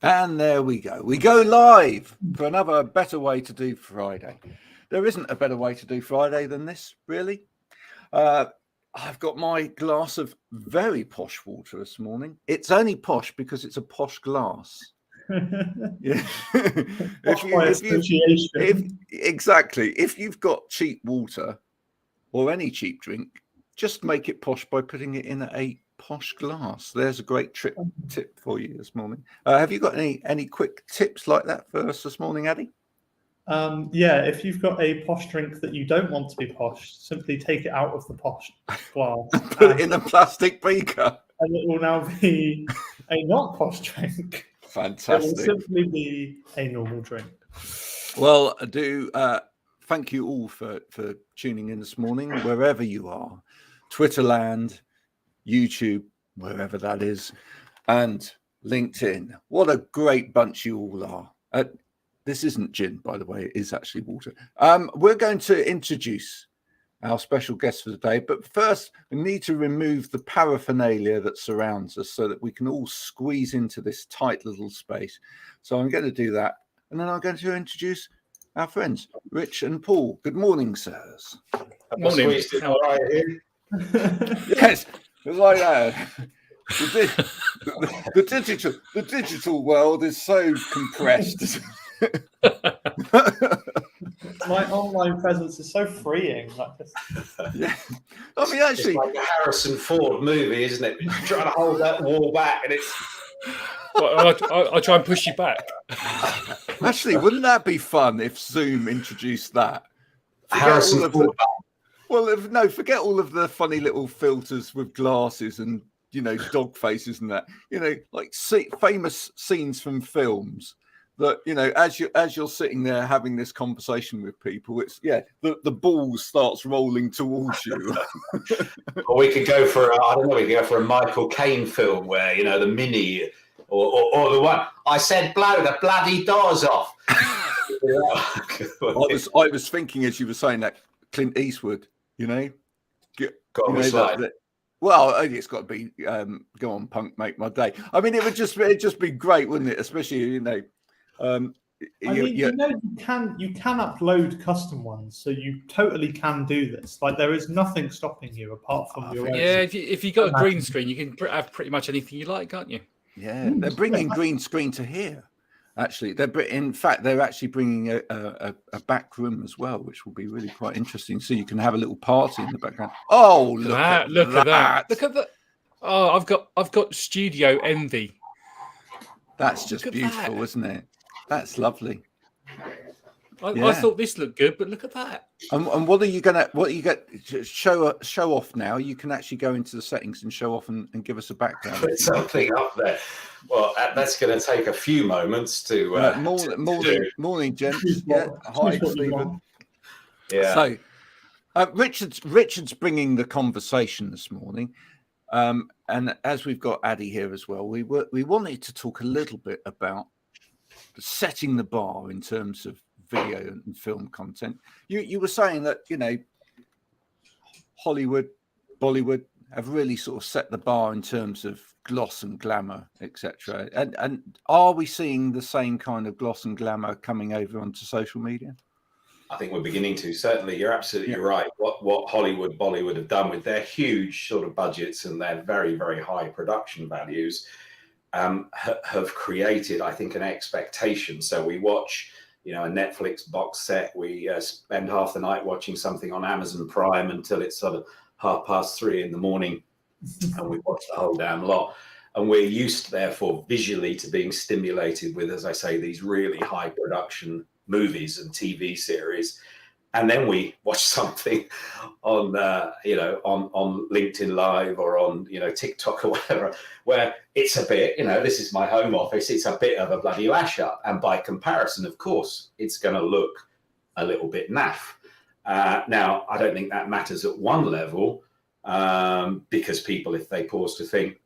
And there we go. We go live for another better way to do Friday. There isn't a better way to do Friday than this, really. I've got my glass of very posh water this morning. It's only posh because it's a posh glass. Yeah. Exactly. If you've got cheap water or any cheap drink, just make it posh by putting it in a posh glass. There's a great tip for you this morning. Have you got any quick tips like that for us this morning, Addy? Yeah, if you've got a posh drink that you don't want to be posh, simply take it out of the posh glass. Put it in a plastic beaker. And it will now be a not posh drink. Fantastic. It will simply be a normal drink. Well, I do thank you all for tuning in this morning, wherever you are. Twitterland, YouTube, wherever that is, and LinkedIn. What a great bunch you all are. This isn't gin, by the way. It is actually water. We're going to introduce our special guest for the day. But first, we need to remove the paraphernalia that surrounds us so that we can all squeeze into this tight little space. So I'm going to do that. And then I'm going to introduce our friends, Rich and Paul. Good morning, sirs. Good morning. How are you? Yes, it's like that. The digital world is so compressed. My online presence is so freeing. Like this. Yeah, I mean, actually, it's like a Harrison Ford movie, isn't it? You're trying to hold that wall back, and it's. I'll try and push you back. Actually, wouldn't that be fun if Zoom introduced that? Harrison Ford. Forget all of the funny little filters with glasses and dog faces and that. Like famous scenes from films. That as you're sitting there having this conversation with people, it's the ball starts rolling towards you. Or we could go for a Michael Caine film where the Mini or the one I said blow the bloody doors off. I was thinking as you were saying that Clint Eastwood, well, it's got to be go on punk, make my day. I mean, it'd just be great, wouldn't it? Especially you can upload custom ones, so you totally can do this. Like there is nothing stopping you apart from your. Yeah, if you got a green screen, you can have pretty much anything you like, can't you? Yeah, they're bringing green screen to here. Actually, they're actually bringing a back room as well, which will be really quite interesting. So you can have a little party in the background. Oh, look at that! Look at that! Oh, I've got studio envy. That's just beautiful, isn't it? That's lovely. I thought this looked good, but look at that. And what are you going to show off now? You can actually go into the settings and show off and give us a background. Put something up there. Well, that's going to take a few moments to. Morning, gents. Yeah. Hi, Stephen. Yeah. So, Richard's bringing the conversation this morning, and as we've got Addy here as well, we wanted to talk a little bit about setting the bar in terms of video and film content. You were saying that Hollywood, Bollywood have really sort of set the bar in terms of gloss and glamour, etc. And are we seeing the same kind of gloss and glamour coming over onto social media? I think we're beginning to. Certainly, you're absolutely right. What Hollywood, Bollywood have done with their huge sort of budgets and their very, very high production values have created, I think, an expectation. So we watch, a Netflix box set. We spend half the night watching something on Amazon Prime until it's sort of 3:30 in the morning, and we watch the whole damn lot. And we're used, therefore, visually to being stimulated with, as I say, these really high production movies and TV series. And then we watch something on, on LinkedIn Live or on, TikTok or whatever, where it's a bit, this is my home office. It's a bit of a bloody lash up. And by comparison, of course, it's going to look a little bit naff. Now, I don't think that matters at one level because people, if they pause to think,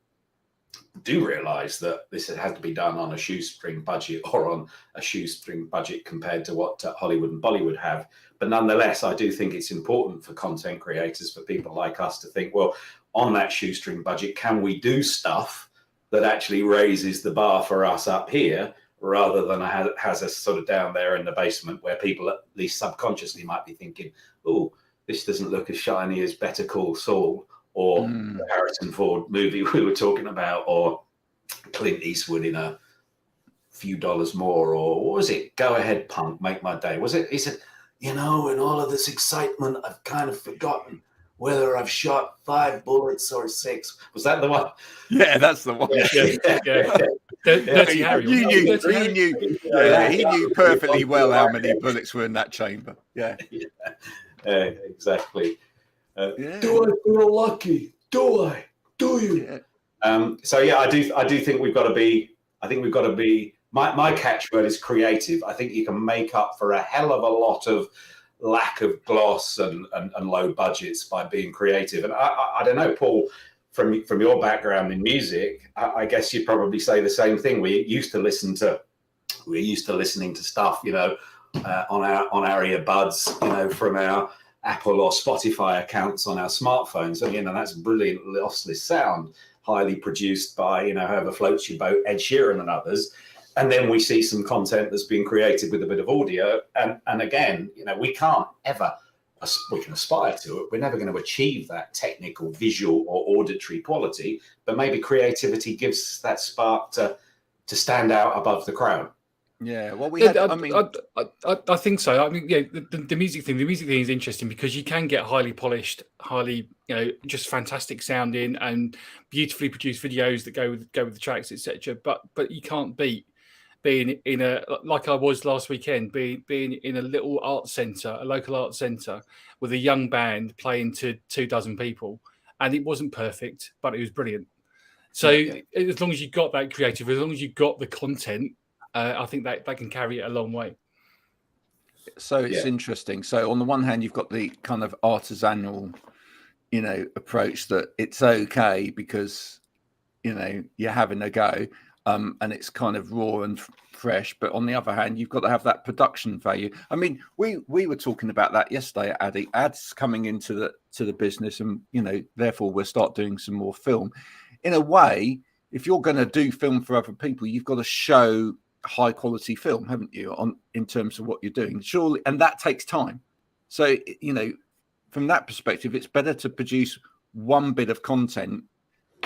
do realize that this had to be done on a shoestring budget or on a shoestring budget compared to what Hollywood and Bollywood have. But nonetheless, I do think it's important for content creators, for people like us to think, well, on that shoestring budget, can we do stuff that actually raises the bar for us up here, rather than has us sort of down there in the basement, where people at least subconsciously might be thinking, oh, this doesn't look as shiny as Better Call Saul, or the Harrison Ford movie we were talking about, or Clint Eastwood in A Few Dollars More, or what was it? Go Ahead Punk, Make My Day. Was it? He said, in all of this excitement, I've kind of forgotten whether I've shot 5 bullets or 6. Was that the one? Yeah, that's the one. Dirty Harry. He knew perfectly well how many bullets were in that chamber. Yeah. Exactly. Do I feel lucky? Do I? Do you? Yeah. So yeah, I do think we've got to be. I think we've got to be. My catchword is creative. I think you can make up for a hell of a lot of lack of gloss and low budgets by being creative. And I don't know, Paul, from your background in music, I guess you'd probably say the same thing. We're used to listening to stuff, on our earbuds, from our Apple or Spotify accounts on our smartphones. And, that's brilliant lossless sound, highly produced by, whoever floats your boat, Ed Sheeran and others. And then we see some content that's been created with a bit of audio. And again, we can't ever, we can aspire to it. We're never going to achieve that technical, visual or auditory quality, but maybe creativity gives us that spark to stand out above the crowd. Yeah, well, I think so. I mean, yeah, the music thing is interesting because you can get highly polished, highly, just fantastic sounding and beautifully produced videos that go with the tracks, etc. But you can't beat being in a, like I was last weekend, being in a little art centre, a local art centre, with a young band playing to 24 people, and it wasn't perfect, but it was brilliant. So as long as you got that creative, as long as you got the content, I think that can carry it a long way. So it's interesting. So on the one hand, you've got the kind of artisanal, approach that it's okay because, you're having a go, and it's kind of raw and fresh. But on the other hand, you've got to have that production value. I mean, we were talking about that yesterday, Addy. Ads coming into the business, and therefore we'll start doing some more film. In a way, if you're going to do film for other people, you've got to show high quality film, haven't you, in terms of what you're doing, surely, and that takes time. So from that perspective, it's better to produce one bit of content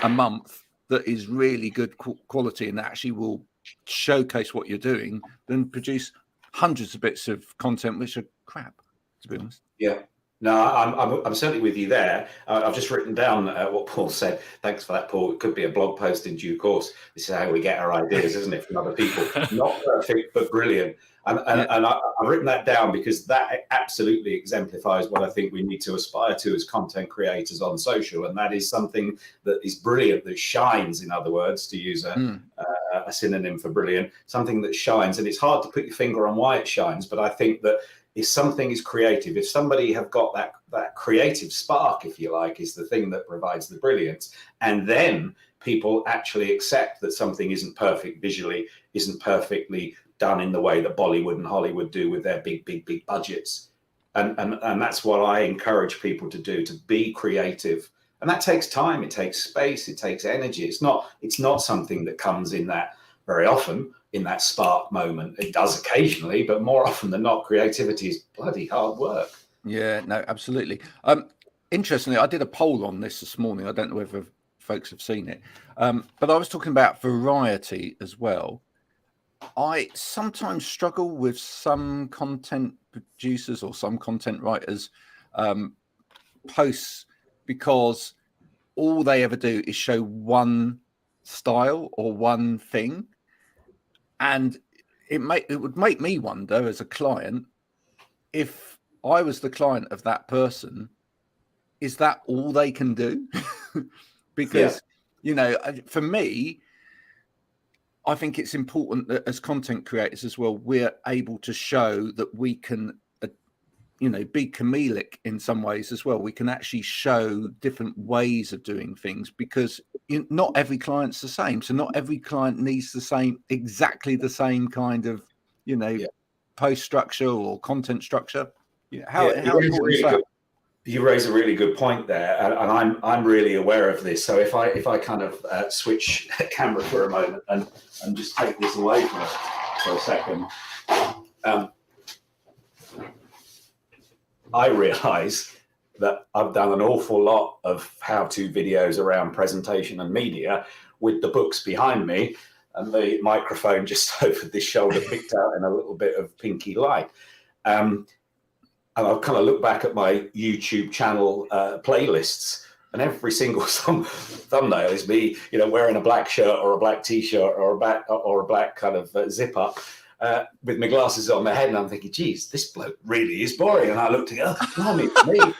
a month that is really good quality and actually will showcase what you're doing than produce hundreds of bits of content which are crap, to be honest. Yeah. No, I'm certainly with you there. I've just written down what Paul said. Thanks for that, Paul. It could be a blog post in due course. This is how we get our ideas, isn't it, from other people? Not perfect, but brilliant. And I've written that down because that absolutely exemplifies what I think we need to aspire to as content creators on social. And that is something that is brilliant, that shines, in other words, to use a synonym for brilliant, something that shines. And it's hard to put your finger on why it shines, but I think that if something is creative, if somebody have got that creative spark, if you like, is the thing that provides the brilliance. And then people actually accept that something isn't perfect visually, isn't perfectly done in the way that Bollywood and Hollywood do with their big budgets. And that's what I encourage people to do, to be creative. And that takes time, it takes space, it takes energy. It's not something that comes in that very often, in that spark moment. It does occasionally, but more often than not, creativity is bloody hard work. Yeah, no, absolutely. Interestingly, I did a poll on this morning. I don't know whether folks have seen it, but I was talking about variety as well. I sometimes struggle with some content producers or some content writers posts because all they ever do is show one style or one thing. And it would make me wonder as a client, if I was the client of that person, is that all they can do? Because, for me, I think it's important that as content creators as well, we're able to show that we can, be chameleonic in some ways as well. We can actually show different ways of doing things because not every client's the same. So not every client needs exactly the same kind of, post structure or content structure. How important is that? You raise a really good point there, and I'm really aware of this. So if I kind of switch camera for a moment and just take this away for a second, I realise that I've done an awful lot of how-to videos around presentation and media with the books behind me, and the microphone just over this shoulder picked out in a little bit of pinky light. And I've kind of looked back at my YouTube channel playlists, and every single thumbnail is me, wearing a black shirt or a black t-shirt or a black kind of zip up with my glasses on my head, and I'm thinking, geez, this bloke really is boring. And I looked at it, blimey, me.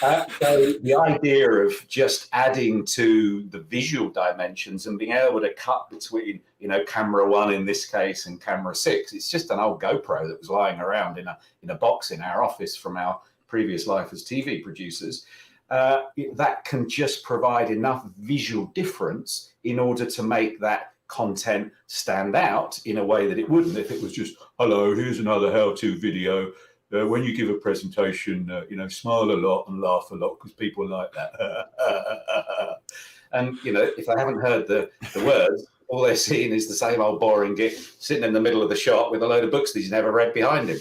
So the idea of just adding to the visual dimensions and being able to cut between, camera 1 in this case and camera 6, it's just an old GoPro that was lying around in a box in our office from our previous life as TV producers. That can just provide enough visual difference in order to make that content stand out in a way that it wouldn't if it was just, hello, here's another how-to video. When you give a presentation, smile a lot and laugh a lot because people like that. And, if they haven't heard the words, all they're seeing is the same old boring git sitting in the middle of the shop with a load of books that he's never read behind him.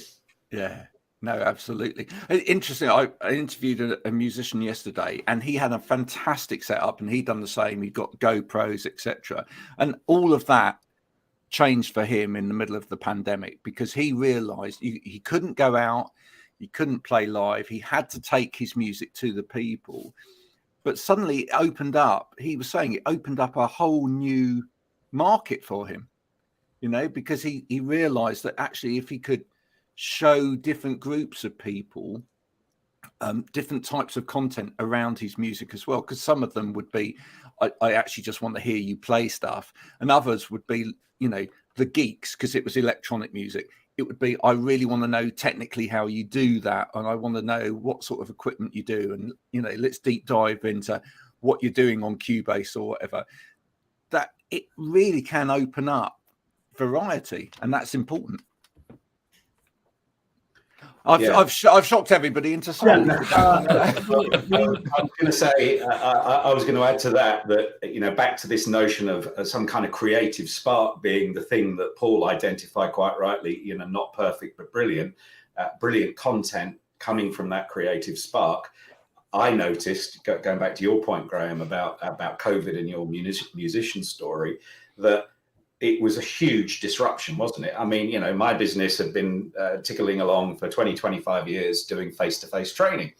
Yeah, no, absolutely. Interesting. I interviewed a musician yesterday, and he had a fantastic setup, and he'd done the same. He got GoPros, etc. And all of that changed for him in the middle of the pandemic because he realized he couldn't go out, he couldn't play live, he had to take his music to the people. But suddenly it opened up, he was saying it opened up a whole new market for him, because he realized that actually if he could show different groups of people different types of content around his music as well, because some of them would be I actually just want to hear you play stuff, and others would be the geeks because it was electronic music. It would be, I really want to know technically how you do that, and I want to know what sort of equipment you do, and let's deep dive into what you're doing on Cubase or whatever. That it really can open up variety, and that's important. I've shocked everybody into saying. I was going to say, I was going to add to that, back to this notion of some kind of creative spark being the thing that Paul identified quite rightly, not perfect, but brilliant content coming from that creative spark. I noticed, going back to your point, Graham, about COVID and your musician story, that it was a huge disruption, wasn't it? I mean, my business had been tickling along for 20, 25 years doing face-to-face training.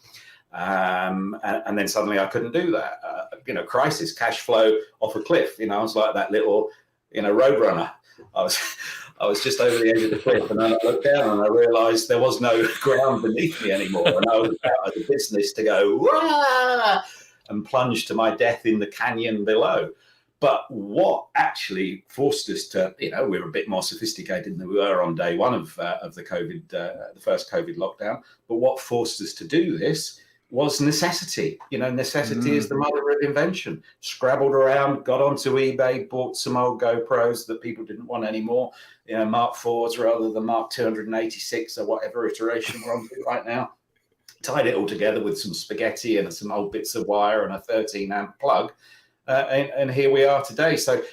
And then suddenly I couldn't do that. Crisis, cash flow off a cliff. I was like that little, road runner. I was just over the edge of the cliff, and then I looked down and I realized there was no ground beneath me anymore. And I was out as a business to go, Wah! And plunge to my death in the canyon below. But what actually forced us to, we were a bit more sophisticated than we were on day one of the COVID, the first COVID lockdown. But what forced us to do this was necessity. Necessity is the mother of invention. Scrabbled around, got onto eBay, bought some old GoPros that people didn't want anymore, Mark IVs rather than Mark 286 or whatever iteration we're on right now. Tied it all together with some spaghetti and some old bits of wire and a 13 amp plug. And here we are today. So,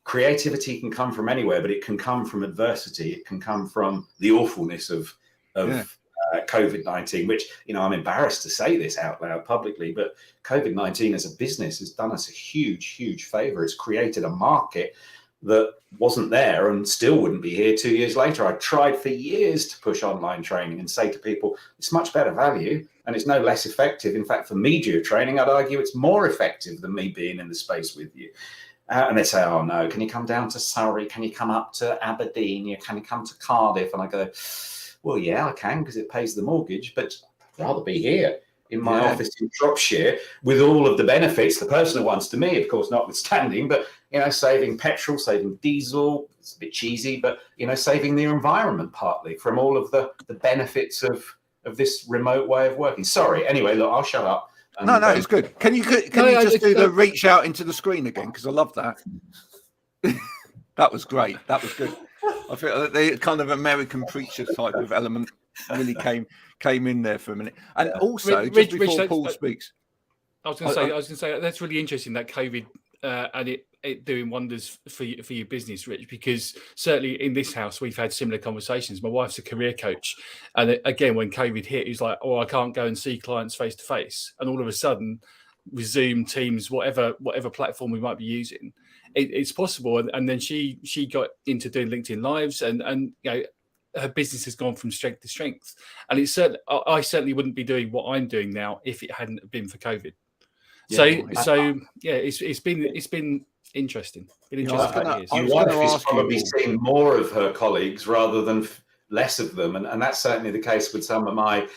creativity can come from anywhere, but it can come from adversity. It can come from the awfulness of COVID-19, which, I'm embarrassed to say this out loud publicly, but COVID-19 as a business has done us a huge, huge favor. It's created a market that wasn't there and still wouldn't be here 2 years later. I tried for years to push online training and say to people, it's much better value and it's no less effective. In fact, for media training, I'd argue it's more effective than me being in the space with you. And they say, oh no, can you come down to Surrey? Can you come up to Aberdeen? Can you come to Cardiff? And I go, well, yeah, I can because it pays the mortgage, but I'd rather be here in my office in Shropshire with all of the benefits, the personal ones to me, of course, notwithstanding, but, saving petrol, saving diesel, it's a bit cheesy, but, saving the environment partly from all of the benefits of this remote way of working. Sorry. Anyway, look, I'll shut up. No, it's good. Can you just do the reach out into the screen again? Because I love that. That was great. That was good. I feel the kind of American preacher type of element really came in there for a minute. And also, Rich, just before Rich, Paul speaks, I was going to say that's really interesting, that COVID and it doing wonders for your business, Rich, because certainly in this house we've had similar conversations. My wife's a career coach, and again, when COVID hit, it was like, oh, I can't go and see clients face to face, and all of a sudden, with Zoom, Teams, whatever platform we might be using, it's possible. And then she got into doing LinkedIn Lives, and you know, her business has gone from strength to strength. And it's I certainly wouldn't be doing what I'm doing now if it hadn't been for COVID. It's been interesting. You are probably seeing more of her colleagues rather than less of them, and that's certainly the case with some of my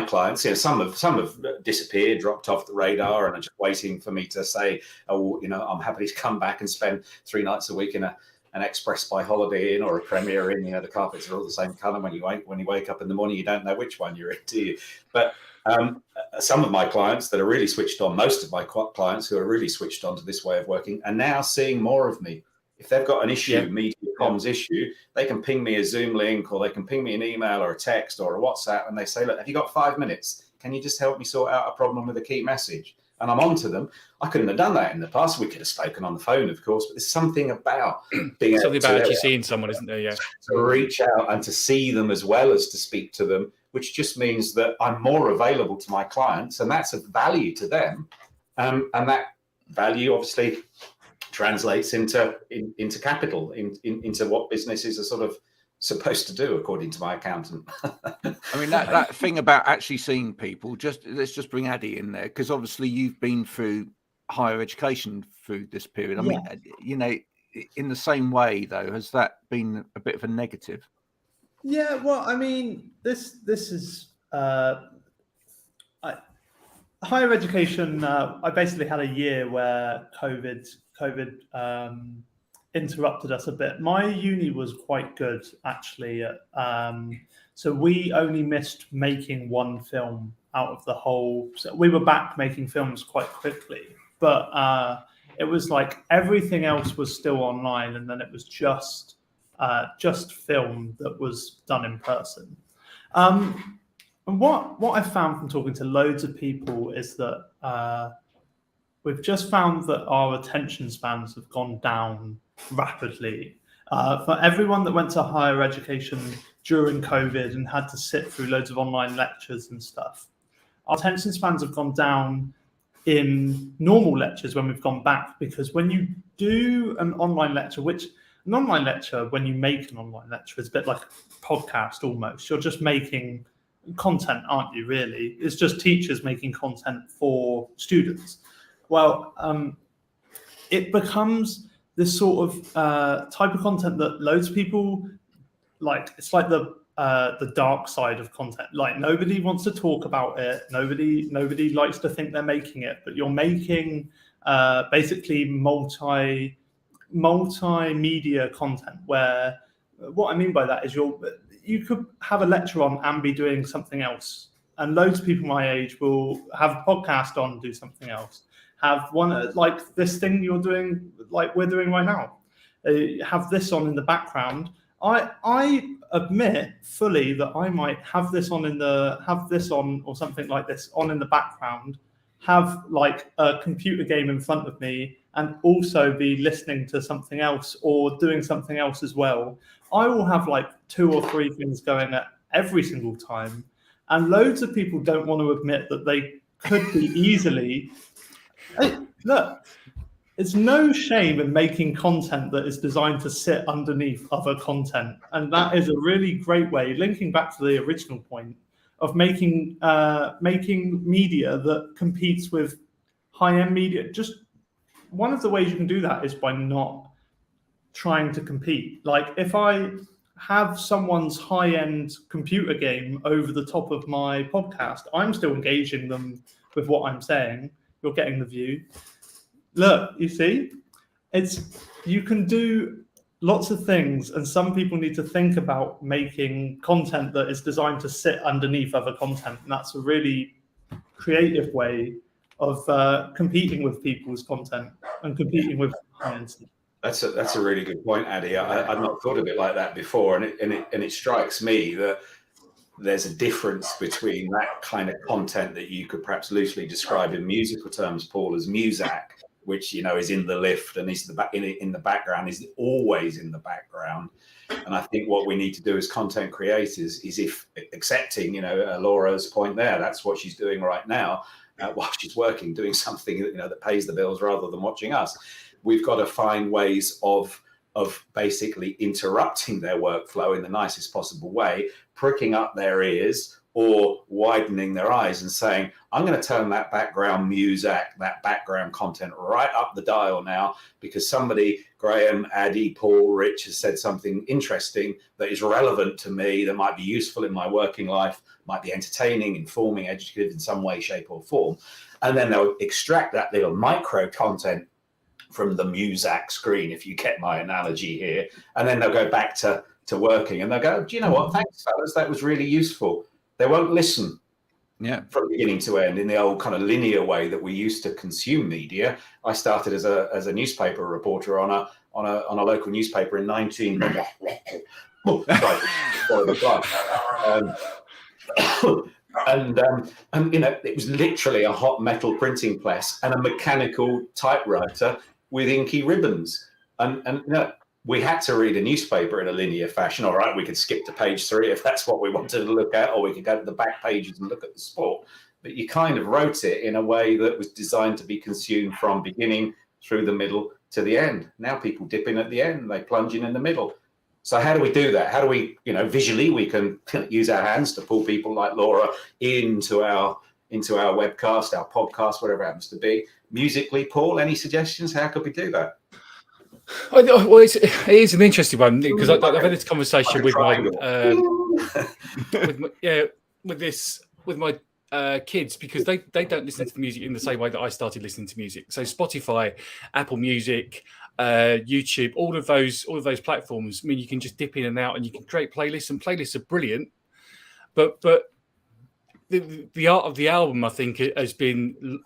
clients. You know, some have disappeared, dropped off the radar, and are just waiting for me to say, oh, you know, I'm happy to come back and spend 3 nights a week in an Express by Holiday Inn or a Premier Inn. You know, the carpets are all the same colour. When you wake up in the morning, you don't know which one you're in, do you? But some of my clients that are really switched on, most of my clients who are really switched on to this way of working, are now seeing more of me. If they've got an issue, media comms issue, they can ping me a Zoom link, or they can ping me an email or a text or a WhatsApp, and they say, look, have you got 5 minutes? Can you just help me sort out a problem with a key message? And I'm on to them. I couldn't have done that in the past. We could have spoken on the phone, of course, but there's something about being something about actually seeing someone, isn't there? Yeah. To reach out and to see them as well as to speak to them, which just means that I'm more available to my clients, and that's of value to them. And that value obviously translates into capital, into what businesses are sort of supposed to do, according to my accountant. I mean, that thing about actually seeing people, let's just bring Addie in there, because obviously you've been through higher education through this period. I mean, you know, in the same way though, has that been a bit of a negative? Yeah, well, I mean, this is higher education. I basically had a year where COVID interrupted us a bit. My uni was quite good, actually. So we only missed making one film out of the whole. So we were back making films quite quickly, but it was like everything else was still online, and then it was just film that was done in person. And what I've found from talking to loads of people is that we've just found that our attention spans have gone down rapidly. For everyone that went to higher education during COVID and had to sit through loads of online lectures and stuff, our attention spans have gone down in normal lectures when we've gone back, because when you do an online lecture, when you make an online lecture, is a bit like a podcast almost. You're just making content, aren't you, really? It's just teachers making content for students. Well, it becomes this sort of type of content that loads of people like. It's like the dark side of content. Like, nobody wants to talk about it. Nobody likes to think they're making it, but you're making basically multimedia content, where what I mean by that is you could have a lecture on and be doing something else, and loads of people my age will have a podcast on, do something else, have one like this thing you're doing, like we're doing right now, have this on in the background. I admit fully that I might have this on or something like this on in the background, have like a computer game in front of me, and also be listening to something else or doing something else as well. I will have like 2 or 3 things going at every single time. And loads of people don't want to admit that they could be easily. Hey, look, it's no shame in making content that is designed to sit underneath other content. And that is a really great way, linking back to the original point, of making media that competes with high-end media. Just one of the ways you can do that is by not trying to compete. Like, if I have someone's high-end computer game over the top of my podcast, I'm still engaging them with what I'm saying. You're getting the view. Look, you see, you can do lots of things, and some people need to think about making content that is designed to sit underneath other content, and that's a really creative way of competing with people's content and competing with high-end stuff. That's a really good point, Addy. I've not thought of it like that before, and it strikes me that there's a difference between that kind of content that you could perhaps loosely describe in musical terms, Paul, as Muzak, which, you know, is in the lift and is in the background, is always in the background. And I think what we need to do as content creators is, if accepting, you know, Laura's point there, that's what she's doing right now while she's working, doing something, you know, that pays the bills rather than watching us. We've got to find ways of basically interrupting their workflow in the nicest possible way, pricking up their ears or widening their eyes and saying, I'm going to turn that background Muzak, that background content right up the dial now, because somebody, Graham, Addy, Paul, Rich, has said something interesting that is relevant to me, that might be useful in my working life, might be entertaining, informing, educative in some way, shape or form. And then they'll extract that little micro content from the Muzak screen, if you get my analogy here. And then they'll go back to working and they'll go, do you know what? Thanks, fellas. That was really useful. They won't listen from beginning to end in the old kind of linear way that we used to consume media. I started as a newspaper reporter on a local newspaper in 19. Oh, sorry. And you know, it was literally a hot metal printing press and a mechanical typewriter with inky ribbons. And you know, we had to read a newspaper in a linear fashion. All right, we could skip to page 3 if that's what we wanted to look at, or we could go to the back pages and look at the sport. But you kind of wrote it in a way that was designed to be consumed from beginning through the middle to the end. Now people dip in at the end, they plunge in the middle. So how do we do that? How do we, you know, visually we can use our hands to pull people like Laura into our webcast, our podcast, whatever it happens to be. Musically, Paul, any suggestions? How could we do that? Well, it is an interesting one, because I've had this conversation with my kids, because they don't listen to the music in the same way that I started listening to music. So Spotify, Apple Music, YouTube, all of those platforms, I mean, you can just dip in and out and you can create playlists, and playlists are brilliant, but the art of the album, I think, has been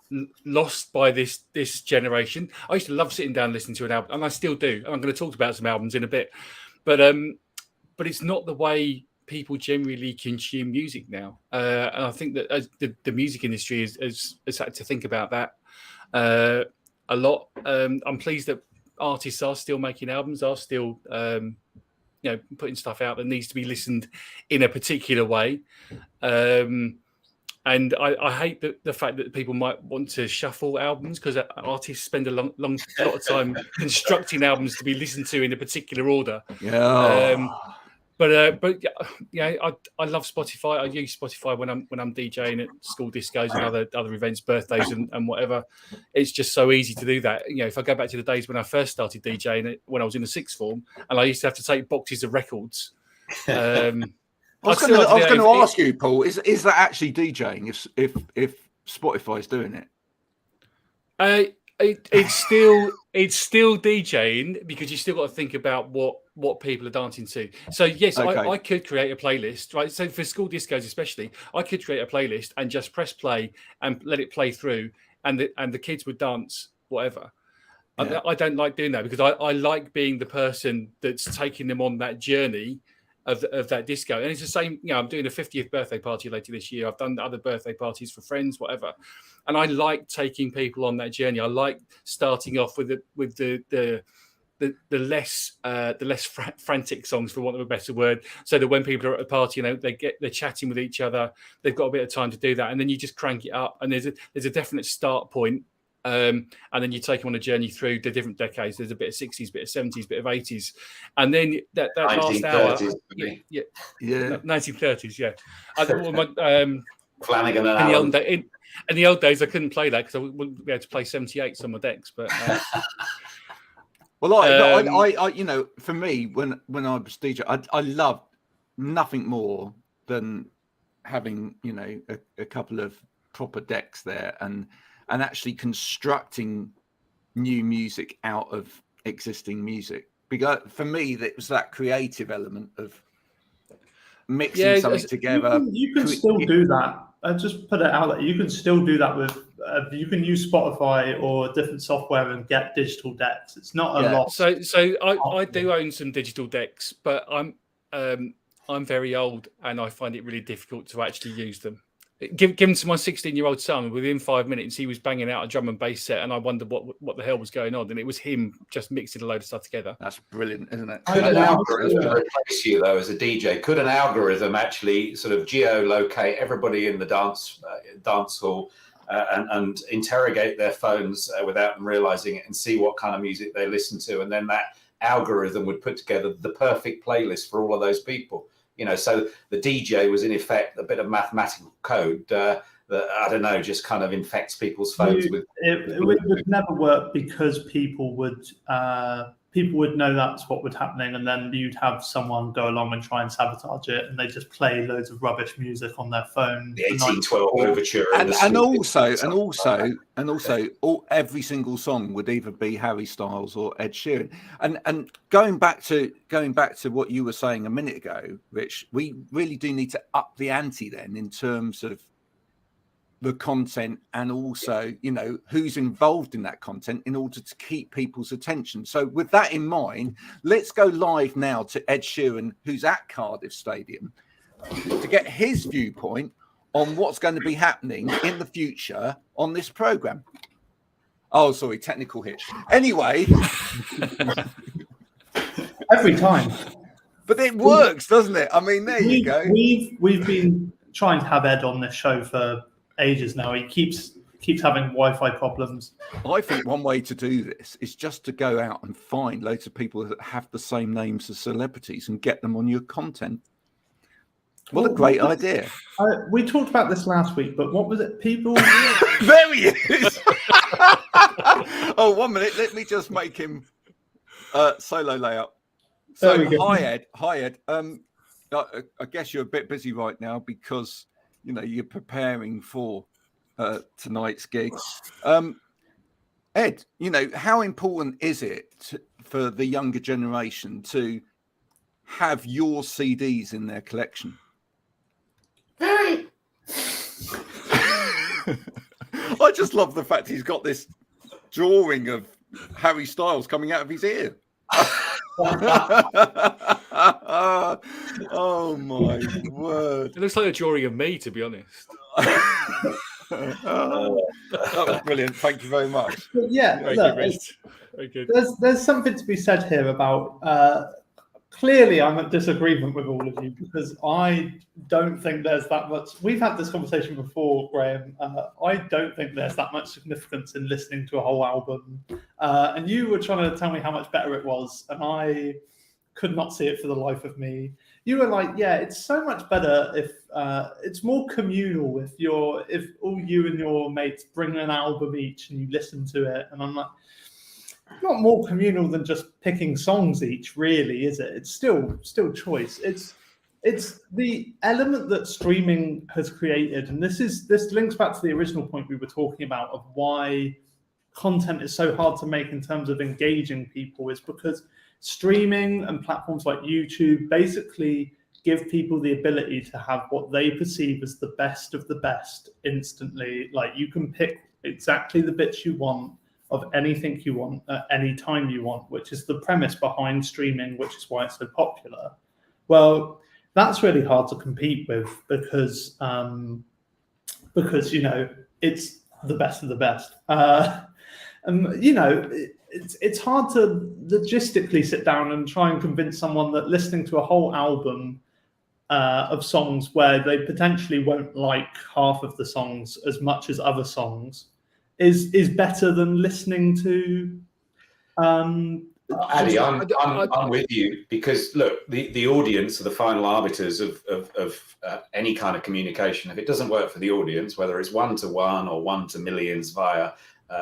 lost by this generation. I used to love sitting down and listening to an album, and I still do. And I'm going to talk about some albums in a bit, but it's not the way people generally consume music now. And I think that the music industry has had to think about that a lot. I'm pleased that artists are still making albums, are still you know, putting stuff out that needs to be listened in a particular way. And I hate the fact that people might want to shuffle albums, because artists spend a lot of time constructing albums to be listened to in a particular order. But yeah, I love Spotify. I use Spotify when I'm DJing at school discos and other events, birthdays and whatever. It's just so easy to do that. You know, if I go back to the days when I first started DJing when I was in the sixth form, and I used to have to take boxes of records. I was going to ask you, Paul, is that actually DJing if Spotify is doing it? It's still DJing, because you still got to think about what people are dancing to. So yes, okay. I could create a playlist, right? So for school discos especially, I could create a playlist and just press play and let it play through, and the kids would dance whatever. Yeah. I don't like doing that, because I like being the person that's taking them on that journey of that disco. And it's the same, you know, I'm doing a 50th birthday party later this year. I've done other birthday parties for friends, whatever. And I like taking people on that journey. I like starting off with the less frantic songs, for want of a better word, so that when people are at a party, you know, they're chatting with each other, they've got a bit of time to do that, and then you just crank it up, and there's a definite start point. And then you take them on a journey through the different decades. There's a bit of 60s, bit of 70s, bit of 80s, and then that last hour, 1930s, yeah. Flanagan in the old days, I couldn't play that because I wouldn't be able to play 78s on my decks. But well, I you know, for me, when I was DJ, I loved nothing more than having, you know, a couple of proper decks there and actually constructing new music out of existing music. Because for me, it was that creative element of mixing something together. You can still do that. I just put it out there. You can still do that with. You can use Spotify or different software and get digital decks. It's not a lot. So I do own some digital decks, but I'm very old, and I find it really difficult to actually use them. Give them to my 16-year-old son. Within 5 minutes, he was banging out a drum and bass set, and I wondered what the hell was going on. And it was him just mixing a load of stuff together. That's brilliant, isn't it? Could an algorithm replace you, though, as a DJ? Could an algorithm actually sort of geolocate everybody in the dance hall and interrogate their phones without them realizing it, and see what kind of music they listen to, and then that algorithm would put together the perfect playlist for all of those people? You know, so the DJ was in effect a bit of mathematical code that, I don't know, just kind of infects people's phones with. It would never work, because people would know that's what was happening, and then you'd have someone go along and try and sabotage it, and they just play loads of rubbish music on their phone. The 1812 overture, and also, every single song would either be Harry Styles or Ed Sheeran. And going back to what you were saying a minute ago, Rich, we really do need to up the ante then in terms of the content, and also, you know, who's involved in that content in order to keep people's attention. So with that in mind, let's go live now to Ed Sheeran, who's at Cardiff Stadium, to get his viewpoint on what's going to be happening in the future on this program. Oh, sorry, technical hitch. Anyway. Every time. But it works, doesn't it? I mean, there you go. We've been trying to have Ed on this show for ages now. He keeps having Wi-Fi problems. I think one way to do this is just to go out and find loads of people that have the same names as celebrities and get them on your content. What a great idea. We talked about this last week, but what was it? People... There he is! Oh, 1 minute. Let me just make him solo layout. So, hi, Ed. I guess you're a bit busy right now because, you know, you're preparing for tonight's gig. Ed, you know, how important is it for the younger generation to have your CDs in their collection? Very. I just love the fact he's got this drawing of Harry Styles coming out of his ear. Oh my word! It looks like a drawing of me, to be honest. That was brilliant. Thank you very much. But yeah, very good. There's something to be said here about. Clearly, I'm at disagreement with all of you, because I don't think there's that much. We've had this conversation before, Graham. I don't think there's that much significance in listening to a whole album. And you were trying to tell me how much better it was, and I could not see it for the life of me. You were like, yeah, it's so much better if it's more communal if all you and your mates bring an album each and you listen to it. And I'm like, not more communal than just picking songs each, really, is it? It's still choice. It's the element that streaming has created, and this links back to the original point we were talking about of why content is so hard to make in terms of engaging people, is because streaming and platforms like YouTube basically give people the ability to have what they perceive as the best of the best instantly. Like, you can pick exactly the bits you want of anything you want at any time you want, which is the premise behind streaming, which is why it's so popular. Well, that's really hard to compete with because you know, it's the best of the best. And you know, it's hard to logistically sit down and try and convince someone that listening to a whole album of songs where they potentially won't like half of the songs as much as other songs is better than listening to. Addy, I'm with you, because look, the audience are the final arbiters of any kind of communication. If it doesn't work for the audience, whether it's 1-to-1 or 1 to millions via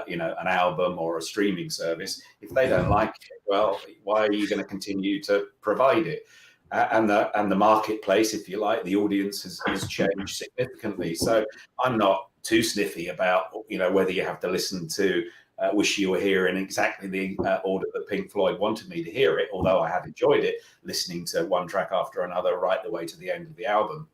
you know, an album or a streaming service, if they don't like it, well, why are you going to continue to provide it? And the marketplace, if you like, the audience has changed significantly. So I'm not too sniffy about, you know, whether you have to listen to Wish You Were Here in exactly the order that Pink Floyd wanted me to hear it, although I have enjoyed it, listening to one track after another right the way to the end of the album.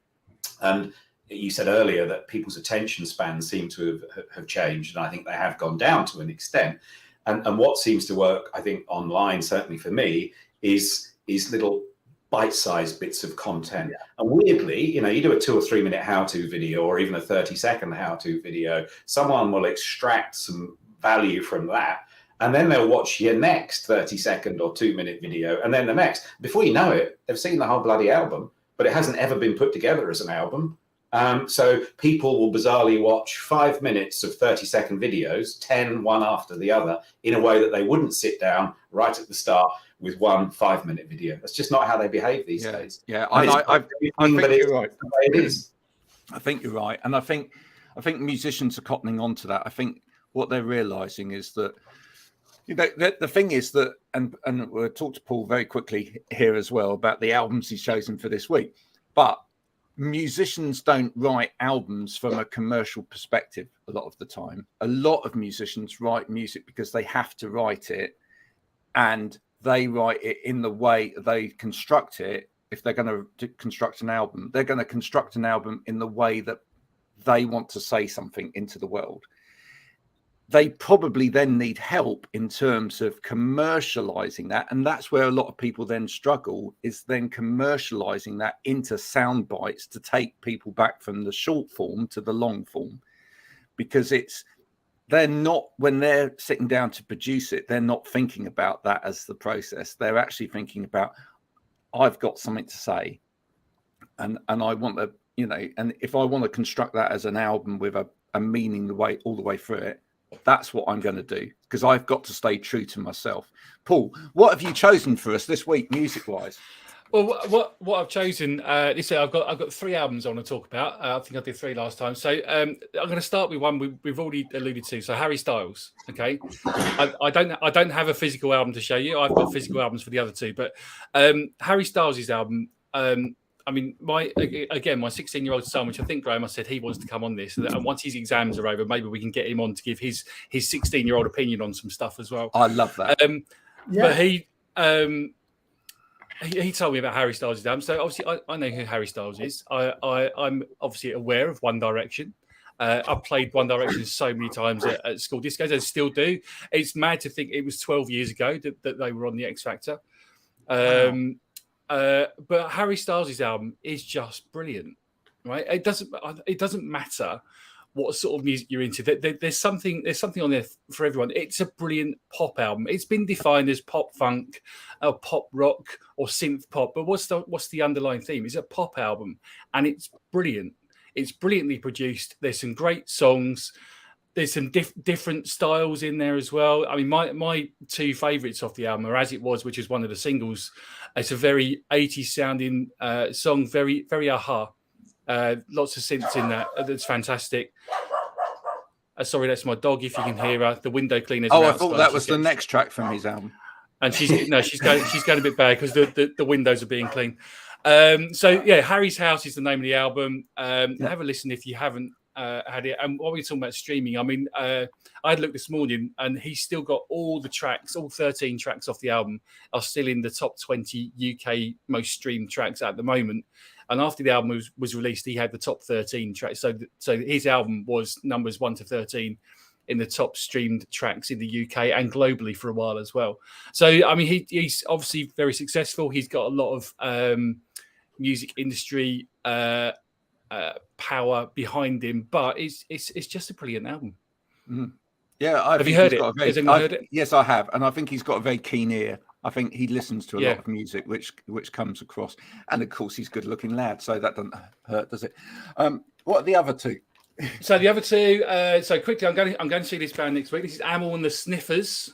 And you said earlier that people's attention spans seem to have changed, and I think they have gone down to an extent. And what seems to work, I think, online, certainly for me, is little bite-sized bits of content. And weirdly, you know, you do a 2 or 3 minute how-to video or even a 30-second how-to video, someone will extract some value from that, and then they'll watch your next 30-second or 2-minute video, and then the next. Before you know it, they've seen the whole bloody album, but it hasn't ever been put together as an album. So people will bizarrely watch 5 minutes of 30-second videos, 10 one after the other, in a way that they wouldn't sit down right at the start with one 5-minute video. That's just not how they behave these days. Yeah, I think you're right. It is. I think you're right, and I think musicians are cottoning on to that. I think what they're realizing is that, you know, the thing is that, and we'll talk to Paul very quickly here as well about the albums he's chosen for this week, but musicians don't write albums from a commercial perspective a lot of the time. A lot of musicians write music because they have to write it, and they write it in the way they construct it. If they're going to construct an album, they're going to construct an album in the way that they want to say something into the world. They probably then need help in terms of commercializing that. And that's where a lot of people then struggle, is then commercializing that into sound bites to take people back from the short form to the long form. Because they're not, when they're sitting down to produce it, they're not thinking about that as the process. They're actually thinking about, I've got something to say. And I want to, you know, and if I want to construct that as an album with a meaning all the way through it, that's what I'm going to do, because I've got to stay true to myself. Paul, what have you chosen for us this week, music-wise? Well, what I've chosen this I've got 3 albums I want to talk about. I think I did 3 last time, so I'm going to start with one we've already alluded to. So Harry Styles. Okay, I don't have a physical album to show you. I've got physical albums for the other 2, but Harry Styles' album. I mean, my 16-year-old son, which I think Graham, I said he wants to come on this, and once his exams are over, maybe we can get him on to give his 16-year-old opinion on some stuff as well. I love that. But he told me about Harry Styles' album, so obviously I know who Harry Styles is. I'm obviously aware of One Direction. I've played One Direction so many times at school discos, and still do. It's mad to think it was 12 years ago that they were on the X Factor. Wow. But Harry Styles' album is just brilliant, right? It doesn't matter what sort of music you're into. There's something on there for everyone. It's a brilliant pop album. It's been defined as pop funk, pop rock, or synth pop. But what's the underlying theme? It's a pop album, and it's brilliant. It's brilliantly produced. There's some great songs. There's some different styles in there as well. I mean, my 2 favourites off the album are As It Was, which is one of the singles. It's a very 80s sounding song, very, very aha. Lots of synths in that. That's fantastic. Sorry, that's my dog. If you can hear her, the window cleaners. Oh, I thought that was the next track from his album. And she's going a bit bad because the windows are being cleaned. So yeah, Harry's House is the name of the album. Have a listen if you haven't had it. And while we're talking about streaming, I mean, I had looked this morning, and he's still got all the tracks, all 13 tracks off the album are still in the top 20 UK most streamed tracks at the moment. And after the album was released, he had the top 13 tracks. So his album was numbers 1 to 13 in the top streamed tracks in the UK and globally for a while as well. So, I mean, he's obviously very successful. He's got a lot of music industry power behind him, but it's just a brilliant album. Mm-hmm. Yeah, have you heard it? Has anyone heard it? Yes, I have, and I think he's got a very keen ear. I think he listens to a lot of music, which comes across, and of course he's a good-looking lad, so that doesn't hurt, does it? What are the other 2? So the other 2, so quickly, I'm going to see this band next week. This is Amel and the Sniffers.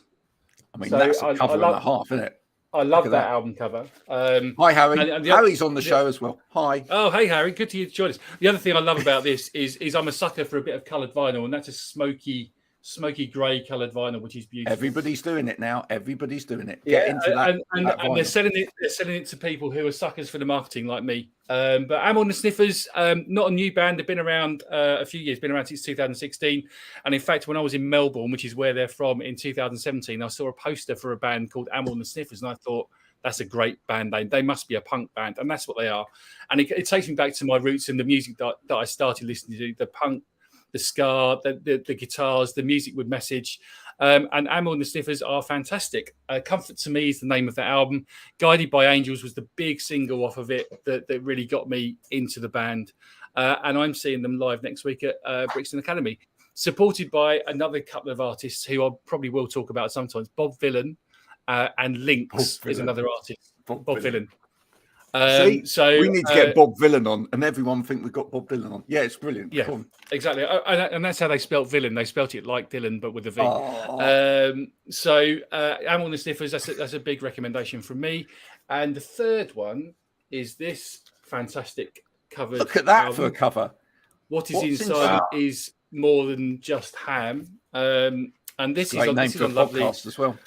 I mean, that's a cover and a half, isn't it? I love that album cover. Hi, Harry. And Harry's on the show as well. Hi. Oh, hey, Harry. Good to join us. The other thing I love about this is I'm a sucker for a bit of coloured vinyl, and that's a smoky grey coloured vinyl, which is beautiful. Everybody's doing it now. Everybody's doing it. Get into that. And they're selling it to people who are suckers for the marketing like me. But Amel and the Sniffers, not a new band. They've been around a few years, been around since 2016. And in fact, when I was in Melbourne, which is where they're from, in 2017, I saw a poster for a band called Amel and the Sniffers, and I thought, that's a great band name. They must be a punk band, and that's what they are. And it takes me back to my roots and the music that I started listening to, the punk, the ska, the guitars, the music with message. And Amel and the Sniffers are fantastic. Comfort to Me is the name of the album. Guided by Angels was the big single off of it that really got me into the band. And I'm seeing them live next week at Brixton Academy, supported by another couple of artists who I probably will talk about sometimes. Bob Villan and Lynx is another artist. Bob Villan. So we need to get Bob Villan on, and everyone think we've got Bob Villan on. Yeah, it's brilliant. Yeah, exactly. And that's how they spelt villain. They spelt it like Dylan, but with a V. Amel and the Sniffers, that's a big recommendation from me. And the third one is this fantastic cover. Look at that for a cover. What's inside is more than just ham. And this is on lovely podcast as well.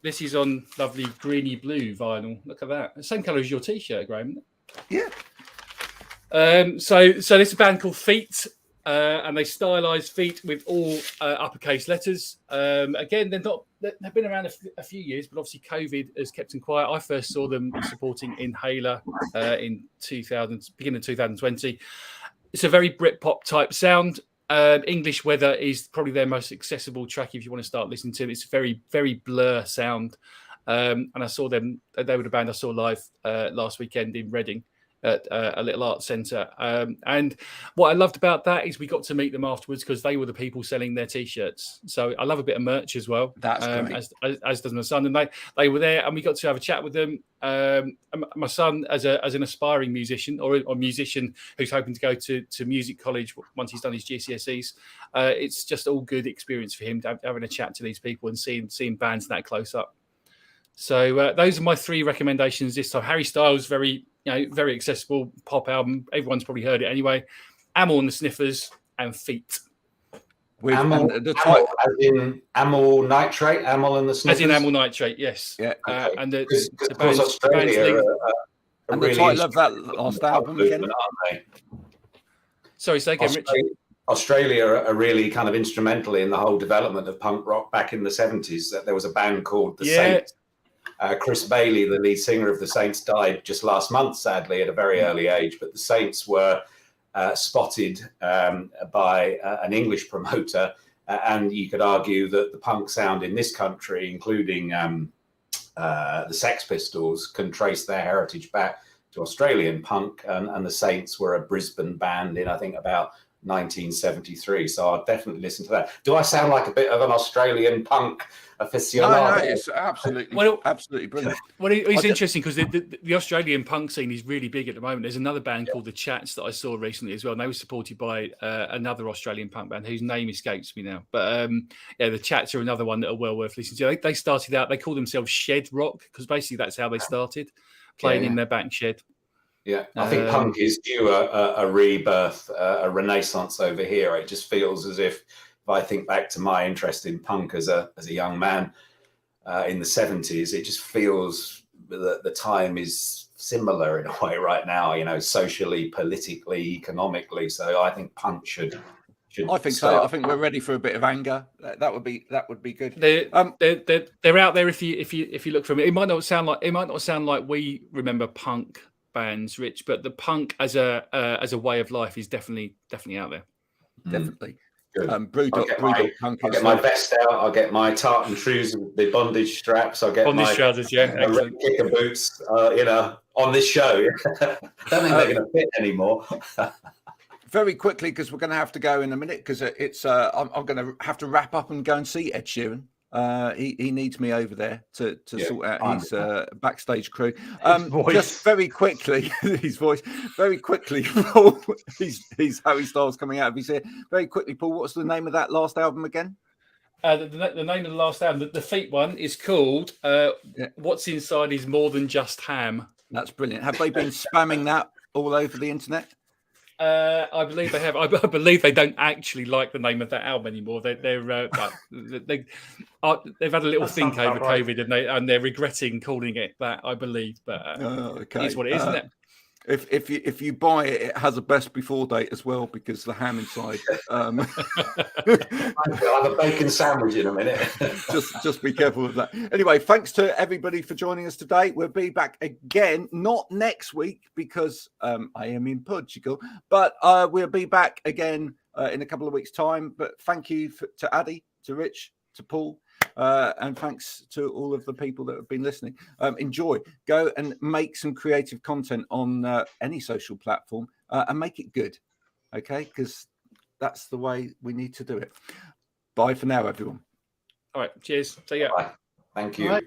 This is on lovely greeny blue vinyl. Look at that. The same colour as your T-shirt, Graham. Yeah. So there's a band called Feet, and they stylise Feet with all uppercase letters. Again, they've been around a few years, but obviously COVID has kept them quiet. I first saw them supporting Inhaler in beginning of 2020. It's a very Britpop type sound. English Weather is probably their most accessible track if you want to start listening to it. It's a very, very Blur sound. And I saw them, they were the band I saw live last weekend in Reading at a little art centre. And what I loved about that is we got to meet them afterwards because they were the people selling their T-shirts. So I love a bit of merch as well. That's great. As does my son. And they were there and we got to have a chat with them. My son, as an aspiring musician or a musician who's hoping to go to music college once he's done his GCSEs, it's just all good experience for him having a chat to these people and seeing bands that close up. So those are my three recommendations this time. Harry Styles, very accessible pop album. Everyone's probably heard it anyway. Amel and the Sniffers and Feet. Amel, as in Amel Nitrate, Amel and the Sniffers? As in Amel Nitrate, yes. Yeah. Okay. And the band's Australia and the title of that last album again? Aren't they? Sorry, say again, Richard. Australia are really kind of instrumental in the whole development of punk rock back in the 70s. There was a band called The Saints. Chris Bailey, the lead singer of The Saints, died just last month, sadly, at a very early age. But The Saints were spotted by an English promoter. And you could argue that the punk sound in this country, including the Sex Pistols, can trace their heritage back to Australian punk. And The Saints were a Brisbane band in, I think, about 1973. So I'll definitely listen to that. Do I sound like a bit of an Australian punk aficionado? No, it's absolutely brilliant. Well, it's interesting because the Australian punk scene is really big at the moment. There's another band called The Chats that I saw recently as well, and they were supported by another Australian punk band whose name escapes me now. But The Chats are another one that are well worth listening to. They started out, they call themselves Shed Rock because basically that's how they started, playing in their back shed. Yeah, I think punk is due a rebirth, a renaissance over here. It just feels as if I think back to my interest in punk as a young man in the 70s, it just feels that the time is similar in a way right now, socially, politically, economically. So I think punk should I think start. So. I think we're ready for a bit of anger. That would be good. They're out there if you look for them. It might not sound like we remember punk bands, Rich, but the punk as a way of life is definitely out there. Definitely. Brewdog punk. I'll get my vest out. I'll get my tartan shoes with the bondage straps. I'll get bondage trousers. Yeah, excellent. Kicker boots. On this show. Don't think they're going to fit anymore. Very quickly, because we're going to have to go in a minute, because it's I'm going to have to wrap up and go and see Ed Sheeran. He needs me over there to sort out his backstage crew. Just very quickly, his voice. Very quickly, Paul. He's Harry Styles coming out of his ear. Very quickly, Paul. What's the name of that last album again? The name of the last album, the Feet one, is called "What's Inside Is More Than Just Ham." That's brilliant. Have they been spamming that all over the internet? I believe they have. I believe they don't actually like the name of that album anymore. They've had a little think over COVID, and they're regretting calling it that. I believe, but it's what it is, isn't it? If you buy it, it has a best before date as well because the ham inside. I'll have a bacon sandwich in a minute. just be careful of that. Anyway, thanks to everybody for joining us today. We'll be back again, not next week because I am in Portugal, but we'll be back again in a couple of weeks' time. But thank you to Addy, to Rich, to Paul. And thanks to all of the people that have been listening. Enjoy. Go and make some creative content on any social platform and make it good. Okay? Because that's the way we need to do it. Bye for now, everyone. All right. Cheers. See ya. Bye. Thank you. All right.